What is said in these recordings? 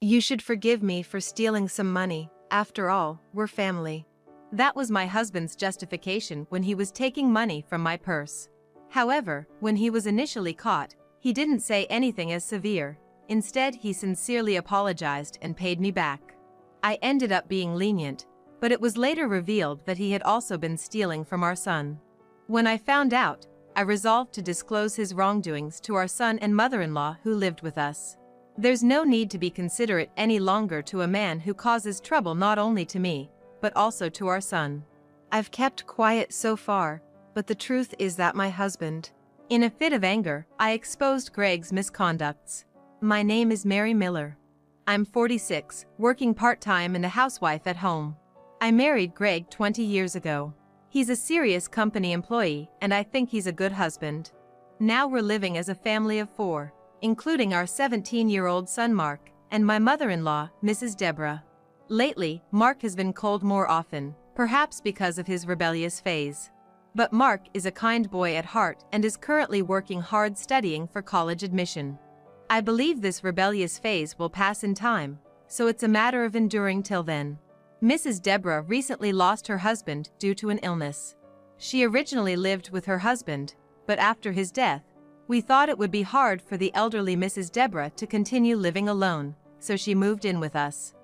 You should forgive me for stealing some money. After all, we're family. That was my husband's justification when he was taking money from my purse. However, when he was initially caught, he didn't say anything as severe. Instead, he sincerely apologized and paid me back. I ended up being lenient, but it was later revealed that he had also been stealing from our son. When I found out, I resolved to disclose his wrongdoings to our son and mother-in-law who lived with us. There's no need to be considerate any longer to a man who causes trouble not only to me, but also to our son. I've kept quiet so far, but the truth is that my husband. In a fit of anger, I exposed Greg's misconducts. My name is Mary Miller. I'm 46, working part-time and a housewife at home. I married Greg 20 years ago. He's a serious company employee, and I think he's a good husband. Now we're living as a family of 4, including our 17-year-old son Mark, and my mother-in-law, Mrs. Deborah. Lately, Mark has been cold more often, perhaps because of his rebellious phase. But Mark is a kind boy at heart and is currently working hard studying for college admission. I believe this rebellious phase will pass in time, so it's a matter of enduring till then. Mrs. Deborah recently lost her husband due to an illness. She originally lived with her husband, but after his death, we thought it would be hard for the elderly Mrs. Deborah to continue living alone, so she moved in with us.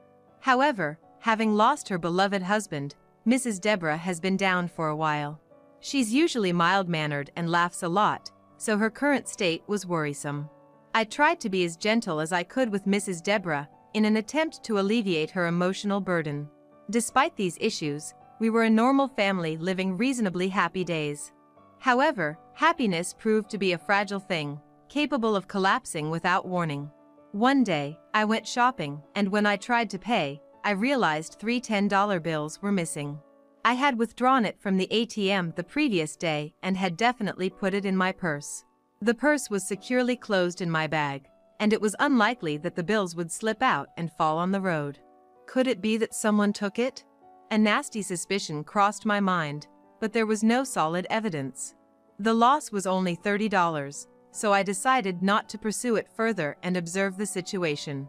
However, having lost her beloved husband, Mrs. Deborah has been down for a while. She's usually mild-mannered and laughs a lot, so her current state was worrisome. I tried to be as gentle as I could with Mrs. Deborah in an attempt to alleviate her emotional burden. Despite these issues, we were a normal family living reasonably happy days. However, happiness proved to be a fragile thing, capable of collapsing without warning. One day, I went shopping, and when I tried to pay, I realized 3 $10 bills were missing. I had withdrawn it from the ATM the previous day and had definitely put it in my purse. The purse was securely closed in my bag, and it was unlikely that the bills would slip out and fall on the road. Could it be that someone took it? A nasty suspicion crossed my mind, but there was no solid evidence. The loss was only $30, so I decided not to pursue it further and observe the situation.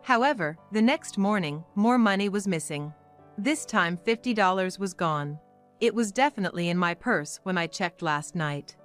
However, the next morning, more money was missing. This time $50 was gone. It was definitely in my purse when I checked last night.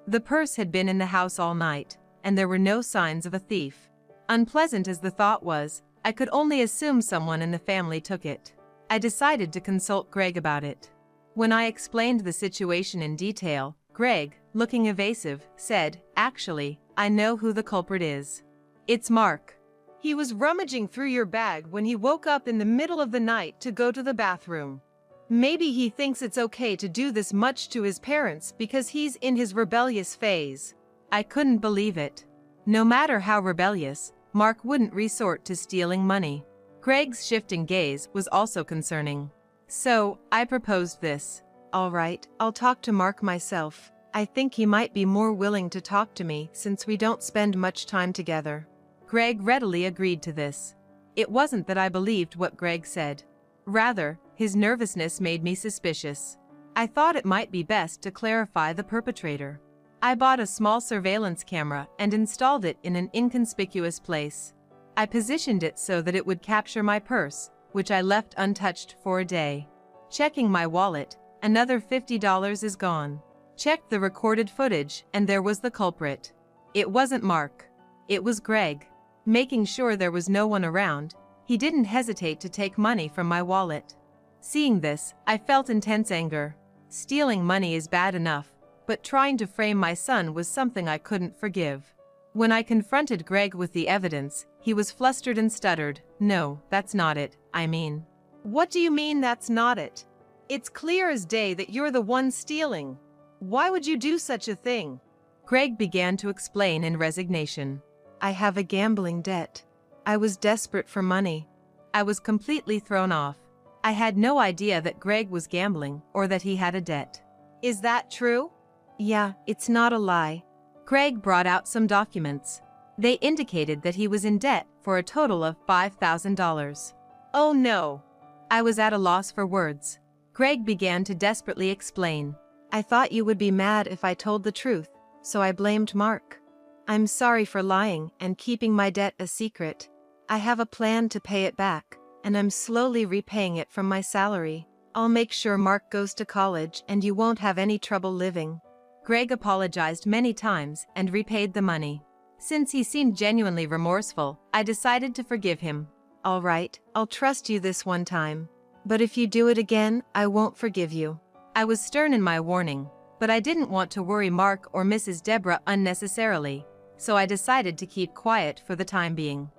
The purse had been in the house all night, and there were no signs of a thief. Unpleasant as the thought was, I could only assume someone in the family took it. I decided to consult Greg about it. When I explained the situation in detail, Greg, looking evasive, said, "Actually, I know who the culprit is. It's Mark. He was rummaging through your bag when he woke up in the middle of the night to go to the bathroom. Maybe he thinks it's okay to do this much to his parents because he's in his rebellious phase." I couldn't believe it. No matter how rebellious, Mark wouldn't resort to stealing money. Greg's shifting gaze was also concerning. So, I proposed this. "All right, I'll talk to Mark myself. I think he might be more willing to talk to me since we don't spend much time together." Greg readily agreed to this. It wasn't that I believed what Greg said. Rather, his nervousness made me suspicious. I thought it might be best to clarify the perpetrator. I bought a small surveillance camera and installed it in an inconspicuous place. I positioned it so that it would capture my purse, which I left untouched for a day. Checking my wallet, another $50 is gone. Checked the recorded footage, and there was the culprit. It wasn't Mark. It was Greg. Making sure there was no one around, he didn't hesitate to take money from my wallet. Seeing this, I felt intense anger. Stealing money is bad enough, but trying to frame my son was something I couldn't forgive. When I confronted Greg with the evidence, he was flustered and stuttered, "No, that's not it, I mean." "What do you mean that's not it? It's clear as day that you're the one stealing. Why would you do such a thing?" Greg began to explain in resignation. "I have a gambling debt. I was desperate for money." I was completely thrown off. I had no idea that Greg was gambling or that he had a debt. "Is that true?" "Yeah, it's not a lie." Greg brought out some documents. They indicated that he was in debt for a total of $5,000. "Oh no!" I was at a loss for words. Greg began to desperately explain. "I thought you would be mad if I told the truth, so I blamed Mark. I'm sorry for lying and keeping my debt a secret. I have a plan to pay it back, and I'm slowly repaying it from my salary. I'll make sure Mark goes to college and you won't have any trouble living." Greg apologized many times and repaid the money. Since he seemed genuinely remorseful, I decided to forgive him. "All right, I'll trust you this one time. But if you do it again, I won't forgive you." I was stern in my warning, but I didn't want to worry Mark or Mrs. Deborah unnecessarily, so I decided to keep quiet for the time being.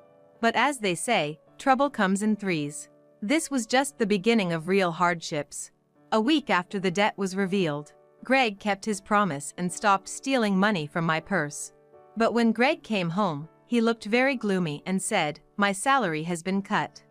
But as they say, trouble comes in threes. This was just the beginning of real hardships. A week after the debt was revealed, Greg kept his promise and stopped stealing money from my purse. But when Greg came home, he looked very gloomy and said, "My salary has been cut."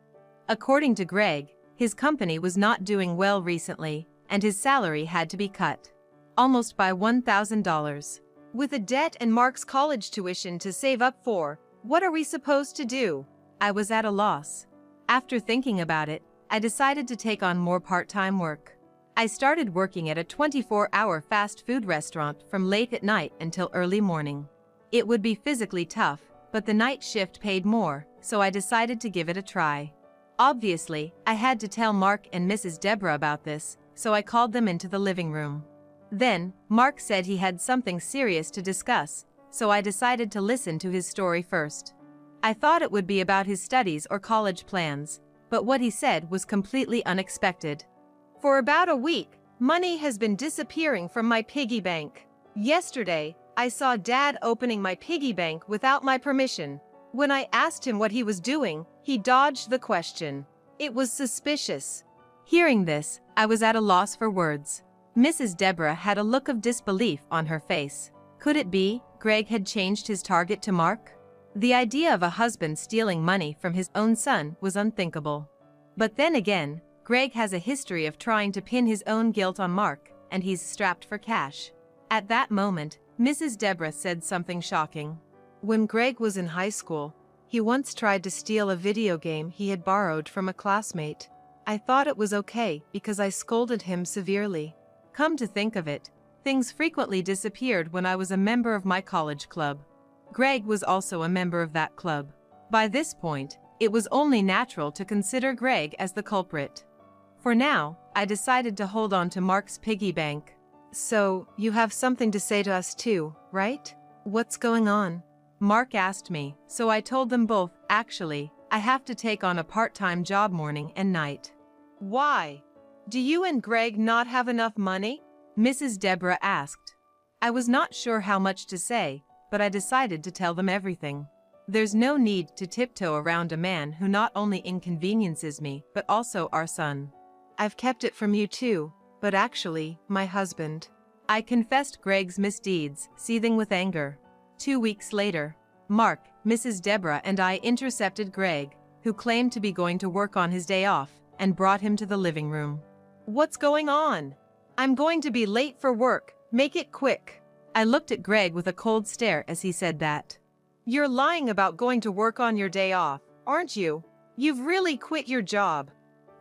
According to Greg, his company was not doing well recently, and his salary had to be cut. Almost by $1,000. With a debt and Mark's college tuition to save up for, what are we supposed to do? I was at a loss. After thinking about it, I decided to take on more part-time work. I started working at a 24-hour fast food restaurant from late at night until early morning. It would be physically tough, but the night shift paid more, so I decided to give it a try. Obviously, I had to tell Mark and Mrs. Deborah about this, so I called them into the living room. Then, Mark said he had something serious to discuss, so I decided to listen to his story first. I thought it would be about his studies or college plans, but what he said was completely unexpected. "For about a week, money has been disappearing from my piggy bank. Yesterday, I saw Dad opening my piggy bank without my permission. When I asked him what he was doing, he dodged the question. It was suspicious." Hearing this, I was at a loss for words. Mrs. Deborah had a look of disbelief on her face. Could it be Greg had changed his target to Mark? The idea of a husband stealing money from his own son was unthinkable. But then again, Greg has a history of trying to pin his own guilt on Mark, and he's strapped for cash. At that moment, Mrs. Deborah said something shocking. "When Greg was in high school, he once tried to steal a video game he had borrowed from a classmate. I thought it was okay because I scolded him severely. Come to think of it, things frequently disappeared when I was a member of my college club. Greg was also a member of that club. By this point, it was only natural to consider Greg as the culprit. For now, I decided to hold on to Mark's piggy bank." "So, you have something to say to us too, right? What's going on?" Mark asked me, so I told them both. "Actually, I have to take on a part-time job morning and night." "Why? Do you and Greg not have enough money?" Mrs. Deborah asked. I was not sure how much to say, but I decided to tell them everything. There's no need to tiptoe around a man who not only inconveniences me but also our son. "I've kept it from you too, but actually, my husband." I confessed Greg's misdeeds, seething with anger. 2 weeks later, Mark, Mrs. Deborah and I intercepted Greg, who claimed to be going to work on his day off, and brought him to the living room. "What's going on? I'm going to be late for work, make it quick." I looked at Greg with a cold stare as he said that. "You're lying about going to work on your day off, aren't you? You've really quit your job."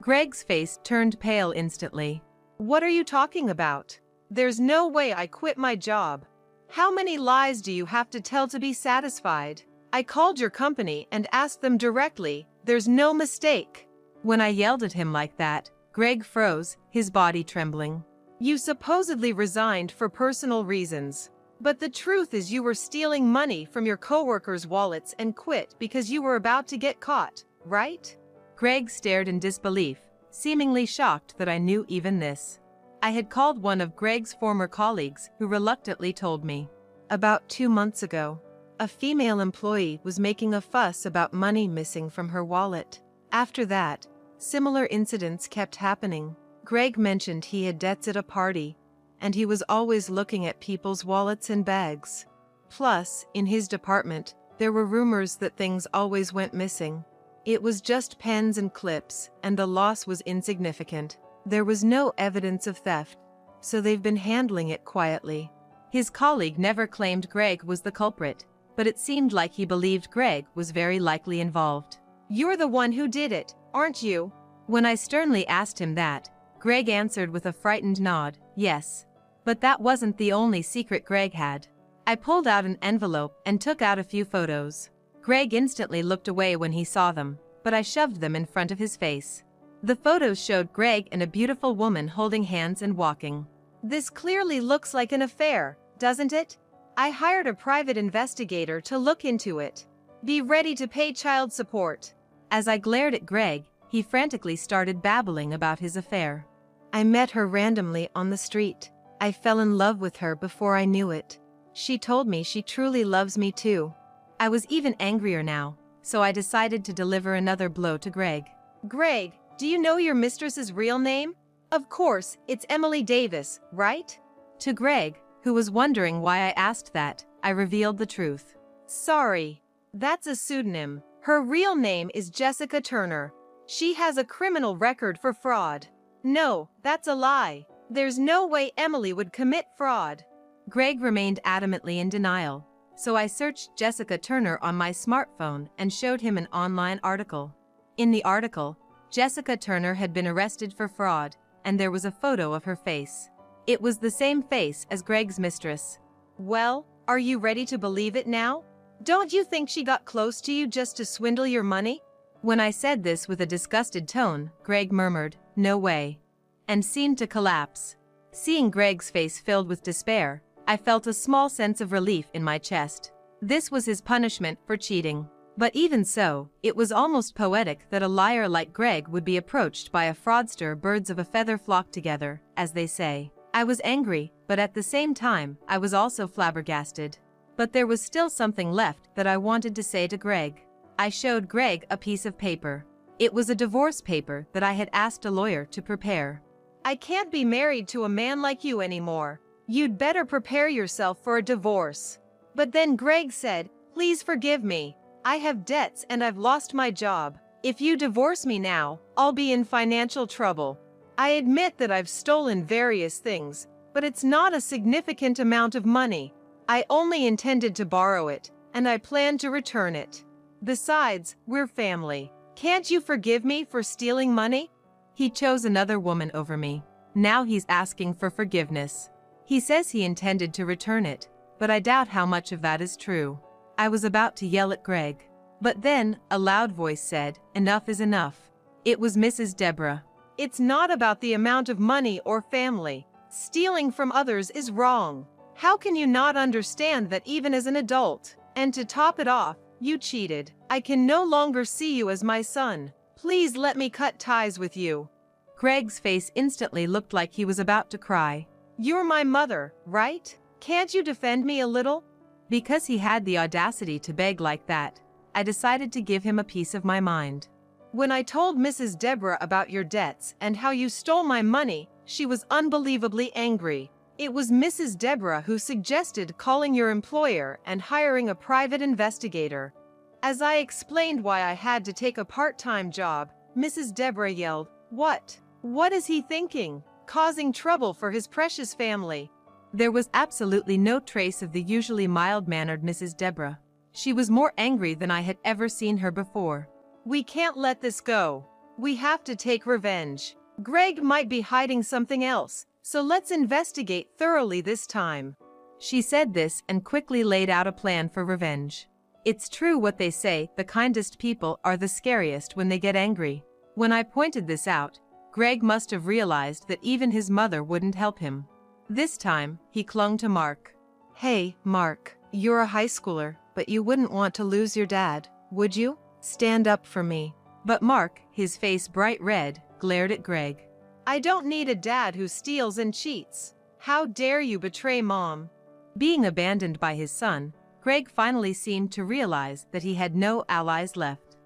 Greg's face turned pale instantly. "What are you talking about? There's no way I quit my job. How many lies do you have to tell to be satisfied? I called your company and asked them directly. There's no mistake." When I yelled at him like that, Greg froze, his body trembling. "You supposedly resigned for personal reasons. But the truth is you were stealing money from your coworkers' wallets and quit because you were about to get caught, right?" Greg stared in disbelief, seemingly shocked that I knew even this. I had called one of Greg's former colleagues who reluctantly told me. "About 2 months ago, a female employee was making a fuss about money missing from her wallet. After that, similar incidents kept happening. Greg mentioned he had debts at a party, and he was always looking at people's wallets and bags. Plus, in his department, there were rumors that things always went missing. It was just pens and clips, and the loss was insignificant. There was no evidence of theft, so they've been handling it quietly." His colleague never claimed Greg was the culprit, but it seemed like he believed Greg was very likely involved. "You're the one who did it, aren't you?" When I sternly asked him that, Greg answered with a frightened nod, "Yes." But that wasn't the only secret Greg had. I pulled out an envelope and took out a few photos. Greg instantly looked away when he saw them, but I shoved them in front of his face. The photos showed Greg and a beautiful woman holding hands and walking. This clearly looks like an affair, doesn't it? I hired a private investigator to look into it. Be ready to pay child support. As I glared at Greg, he frantically started babbling about his affair. I met her randomly on the street. I fell in love with her before I knew it. She told me she truly loves me too. I was even angrier now, so I decided to deliver another blow to Greg. Greg, do you know your mistress's real name? Of course, it's Emily Davis, right? To Greg, who was wondering why I asked that, I revealed the truth. Sorry. That's a pseudonym. Her real name is Jessica Turner. She has a criminal record for fraud. No, that's a lie. There's no way Emily would commit fraud. Greg remained adamantly in denial, so I searched Jessica Turner on my smartphone and showed him an online article. In the article, Jessica Turner had been arrested for fraud, and there was a photo of her face. It was the same face as Greg's mistress. Well, are you ready to believe it now? Don't you think she got close to you just to swindle your money? When I said this with a disgusted tone, Greg murmured, "No way," and seemed to collapse. Seeing Greg's face filled with despair, I felt a small sense of relief in my chest. This was his punishment for cheating. But even so, it was almost poetic that a liar like Greg would be approached by a fraudster. Birds of a feather flock together, as they say. I was angry, but at the same time, I was also flabbergasted. But there was still something left that I wanted to say to Greg. I showed Greg a piece of paper. It was a divorce paper that I had asked a lawyer to prepare. I can't be married to a man like you anymore. You'd better prepare yourself for a divorce. But then Greg said, "Please forgive me. I have debts and I've lost my job. If you divorce me now, I'll be in financial trouble. I admit that I've stolen various things, but it's not a significant amount of money. I only intended to borrow it, and I plan to return it. Besides, we're family. Can't you forgive me for stealing money?" He chose another woman over me. Now he's asking for forgiveness. He says he intended to return it, but I doubt how much of that is true. I was about to yell at Greg. But then, a loud voice said, "Enough is enough." It was Mrs. Deborah. It's not about the amount of money or family. Stealing from others is wrong. How can you not understand that even as an adult? And to top it off, you cheated. I can no longer see you as my son. Please let me cut ties with you. Greg's face instantly looked like he was about to cry. You're my mother, right? Can't you defend me a little? Because he had the audacity to beg like that, I decided to give him a piece of my mind. When I told Mrs. Deborah about your debts and how you stole my money, she was unbelievably angry. It was Mrs. Deborah who suggested calling your employer and hiring a private investigator. As I explained why I had to take a part-time job, Mrs. Deborah yelled, "What? What is he thinking? Causing trouble for his precious family." There was absolutely no trace of the usually mild-mannered Mrs. Deborah. She was more angry than I had ever seen her before. We can't let this go. We have to take revenge. Greg might be hiding something else, so let's investigate thoroughly this time. She said this and quickly laid out a plan for revenge. It's true what they say, the kindest people are the scariest when they get angry. When I pointed this out, Greg must have realized that even his mother wouldn't help him. This time, he clung to Mark. Hey, Mark, you're a high schooler, but you wouldn't want to lose your dad, would you? Stand up for me. But Mark, his face bright red, glared at Greg. I don't need a dad who steals and cheats. How dare you betray Mom? Being abandoned by his son, Greg finally seemed to realize that he had no allies left.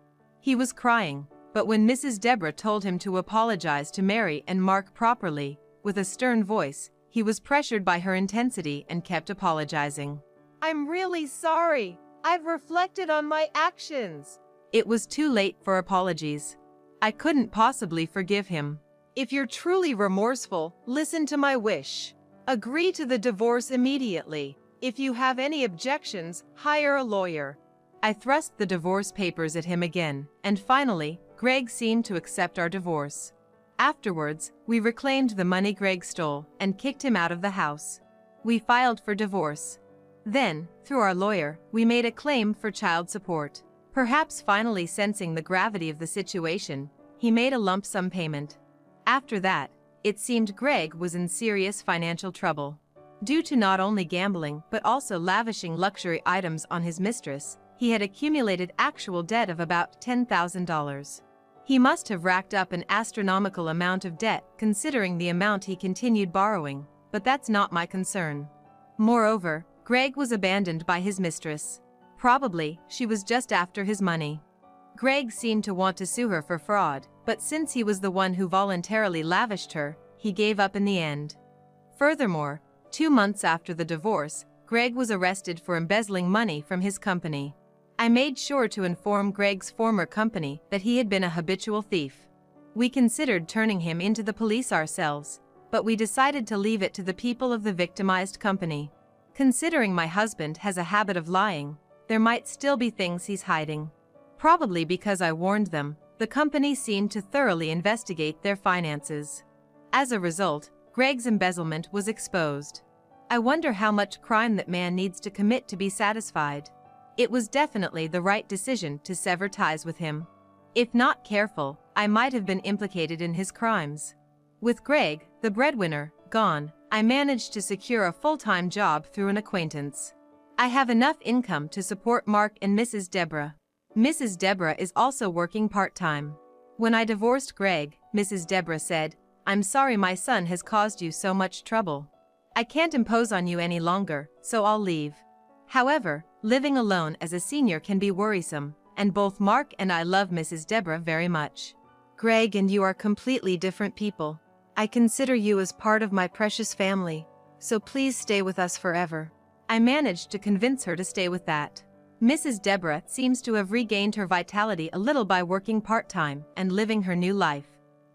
He was crying, but when Mrs. Deborah told him to apologize to Mary and Mark properly, with a stern voice, he was pressured by her intensity and kept apologizing. I'm really sorry. I've reflected on my actions. It was too late for apologies. I couldn't possibly forgive him. If you're truly remorseful, listen to my wish. Agree to the divorce immediately. If you have any objections, hire a lawyer. I thrust the divorce papers at him again, and finally, Greg seemed to accept our divorce. Afterwards, we reclaimed the money Greg stole and kicked him out of the house. We filed for divorce. Then, through our lawyer, we made a claim for child support. Perhaps finally sensing the gravity of the situation, he made a lump sum payment. After that, it seemed Greg was in serious financial trouble. Due to not only gambling but also lavishing luxury items on his mistress, he had accumulated actual debt of about $10,000. He must have racked up an astronomical amount of debt considering the amount he continued borrowing, but that's not my concern. Moreover, Greg was abandoned by his mistress. Probably, she was just after his money. Greg seemed to want to sue her for fraud, but since he was the one who voluntarily lavished her, he gave up in the end. Furthermore, 2 months after the divorce, Greg was arrested for embezzling money from his company. I made sure to inform Greg's former company that he had been a habitual thief. We considered turning him into the police ourselves, but we decided to leave it to the people of the victimized company. Considering my husband has a habit of lying, there might still be things he's hiding. Probably because I warned them, the company seemed to thoroughly investigate their finances. As a result, Greg's embezzlement was exposed. I wonder how much crime that man needs to commit to be satisfied. It was definitely the right decision to sever ties with him. If not careful, I might have been implicated in his crimes. With Greg, the breadwinner, gone, I managed to secure a full-time job through an acquaintance. I have enough income to support Mark and Mrs. Deborah. Mrs. Deborah is also working part-time. When I divorced Greg, Mrs. Deborah said, "I'm sorry my son has caused you so much trouble. I can't impose on you any longer, so I'll leave." However, living alone as a senior can be worrisome, and both Mark and I love Mrs. Deborah very much. Greg and you are completely different people. I consider you as part of my precious family, so please stay with us forever. I managed to convince her to stay with that. Mrs. Deborah seems to have regained her vitality a little by working part-time and living her new life.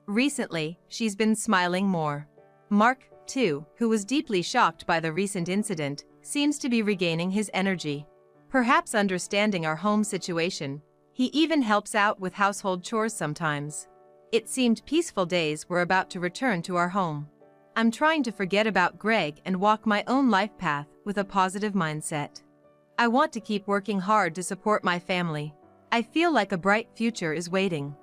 Recently, she's been smiling more. Mark, too, who was deeply shocked by the recent incident, seems to be regaining his energy. Perhaps understanding our home situation, he even helps out with household chores sometimes. It seemed peaceful days were about to return to our home. I'm trying to forget about Greg and walk my own life path with a positive mindset. I want to keep working hard to support my family. I feel like a bright future is waiting.